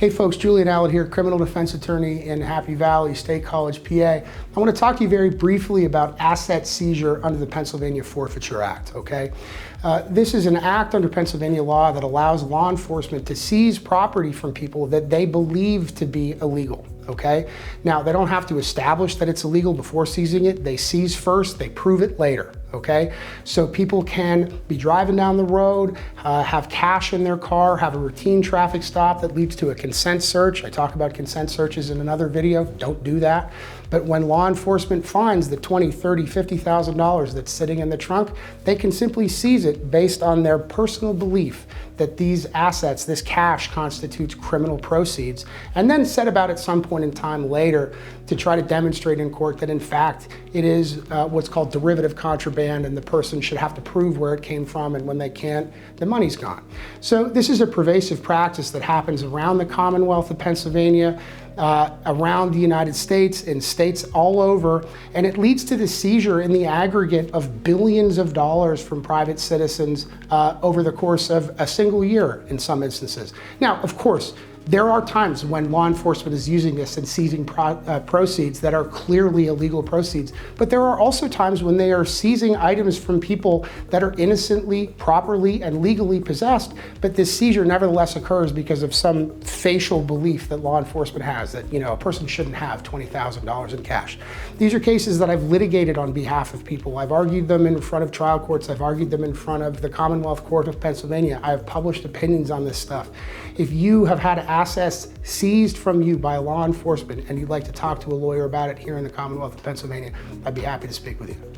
Hey folks, Rehmeyer Allatt here, criminal defense attorney in Happy Valley State College, PA. I want to talk to you very briefly about asset seizure under the Pennsylvania Forfeiture Act, okay? This is an act under Pennsylvania law that allows law enforcement to seize property from people that they believe to be illegal. Okay? Now, they don't have to establish that it's illegal before seizing it. They seize first, they prove it later. Okay? So people can be driving down the road, have cash in their car, have a routine traffic stop that leads to a consent search. I talk about consent searches in another video. Don't do that. But when law enforcement finds the $20,000, $30,000, $50,000 that's sitting in the trunk, they can simply seize it based on their personal belief that these assets, this cash, constitutes criminal proceeds, and then set about at some point in time later to try to demonstrate in court that in fact it is what's called derivative contraband, and the person should have to prove where it came from, and when they can't, the money's gone. So this is a pervasive practice that happens around the Commonwealth of Pennsylvania, around the United States, in states all over, and it leads to the seizure in the aggregate of billions of dollars from private citizens over the course of a single year in some instances. Now, of course, there are times when law enforcement is using this and seizing proceeds that are clearly illegal proceeds, but there are also times when they are seizing items from people that are innocently, properly, and legally possessed, but this seizure nevertheless occurs because of some facial belief that law enforcement has that, you know, a person shouldn't have $20,000 in cash. These are cases that I've litigated on behalf of people. I've argued them in front of trial courts. I've argued them in front of the Commonwealth Court of Pennsylvania. I have published opinions on this stuff. If you have had assets seized from you by law enforcement and you'd like to talk to a lawyer about it here in the Commonwealth of Pennsylvania, I'd be happy to speak with you.